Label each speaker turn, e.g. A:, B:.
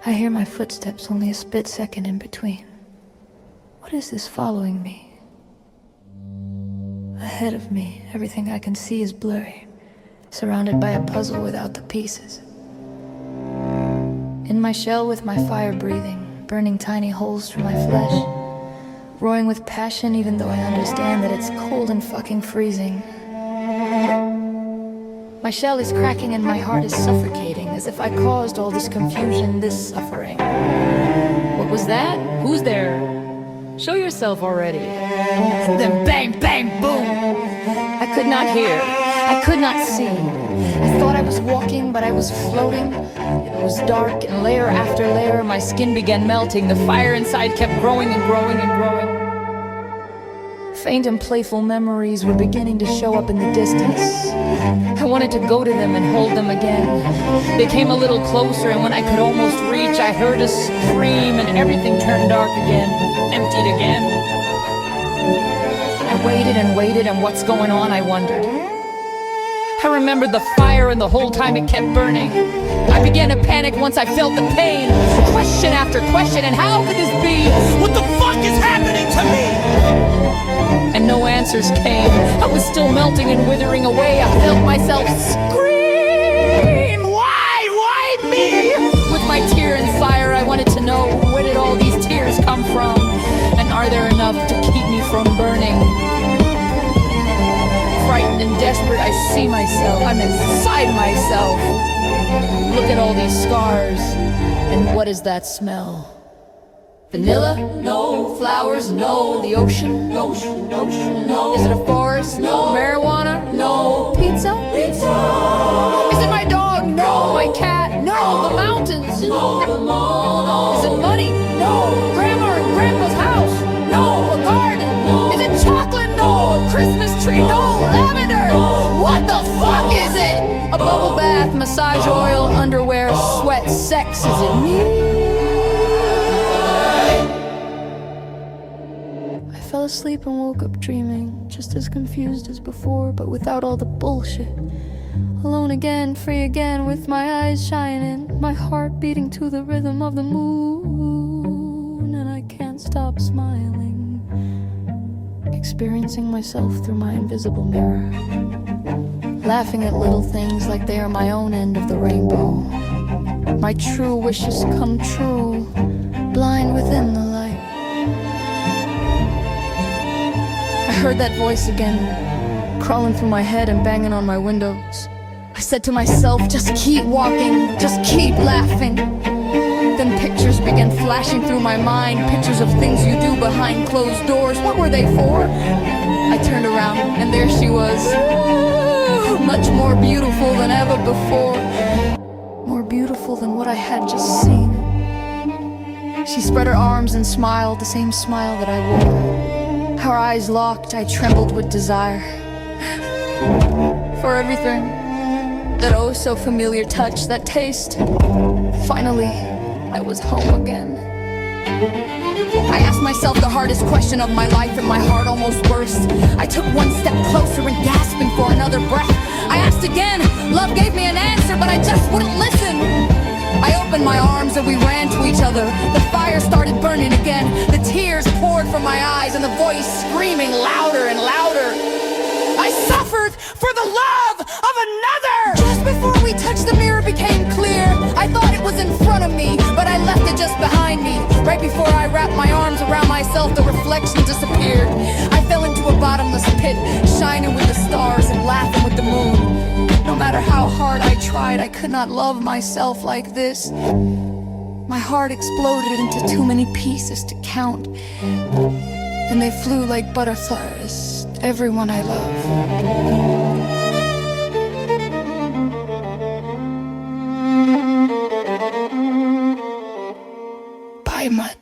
A: I hear my footsteps only a split second in between. What is this following me? Ahead of me, everything I can see is blurry, surrounded by a puzzle without the pieces. In my shell with my fire breathing, burning tiny holes through my flesh, roaring with passion even though I understand that it's cold and fucking freezing. My shell is cracking and my heart is suffocating, as if I caused all this confusion, this suffering. What was that? Who's there? Show yourself already. And then bang, bang, boom! I could not hear. I could not see. I thought I was walking, but I was floating. It was dark, and layer after layer, my skin began melting. The fire inside kept growing and growing and growing. Faint and playful memories were beginning to show up in the distance. I wanted to go to them and hold them again. They came a little closer, and when I could almost reach, I heard a scream, and everything turned dark again, emptied again. I waited, and what's going on, I wondered. I remembered the fire, and the whole time it kept burning. I began to panic once I felt the pain. Question after question, and how could this be?
B: What the fuck is happening to me?
A: And no answers came. I was still melting and withering away. I felt myself scream.
B: Why me?
A: With my tear and fire, I wanted to know, where did all these tears come from? And are there enough to keep me from burning? Frightened and desperate, I see myself. I'm inside myself. Look at all these scars. And what is that smell? Vanilla? No. Flowers? No. The ocean? No. No. Is it a forest? No. Marijuana? No. Pizza? Pizza. Is it my dog? No. My cat? No. The mountains? No. The mall? No. Is it money? No. Grandma and Grandpa's house? No. A garden? No. Is it chocolate? No. A Christmas tree? No. Lavender? No. What the fuck is it? A bubble bath, massage oil, underwear, sweat, sex? Is it me? I fell asleep and woke up dreaming, just as confused as before, but without all the bullshit. Alone again, free again, with my eyes shining, my heart beating to the rhythm of the moon, and I can't stop smiling, experiencing myself through my invisible mirror, laughing at little things like they are my own end of the rainbow. My true wishes come true, blind within the light. I heard that voice again, crawling through my head and banging on my windows. I said to myself, just keep walking, just keep laughing. Then pictures began flashing through my mind, pictures of things you do behind closed doors. What were they for? I turned around and there she was, much more beautiful than ever before, more beautiful than what I had just seen. She spread her arms and smiled, the same smile that I wore. Our eyes locked, I trembled with desire for everything. That oh so familiar touch, that taste. Finally, I was home again. I asked myself the hardest question of my life and my heart almost burst. I took one step closer and gasping for another breath. I asked again, love gave me an answer, but I just wouldn't listen. I opened my arms and we ran to each other. The fire started burning again. The tears poured from my eyes and the voice screaming louder and louder. I suffered for the love of another! Just before we touched, the mirror became clear. I thought it was in front of me, but I left it just behind me. Right before I wrapped my arms around myself, the reflection disappeared. I fell into a bottomless pit, shining with the stars and laughing with the moon. No matter how hard I tried, I could not love myself like this. My heart exploded into too many pieces to count, and they flew like butterflies, everyone I love. Bye, much.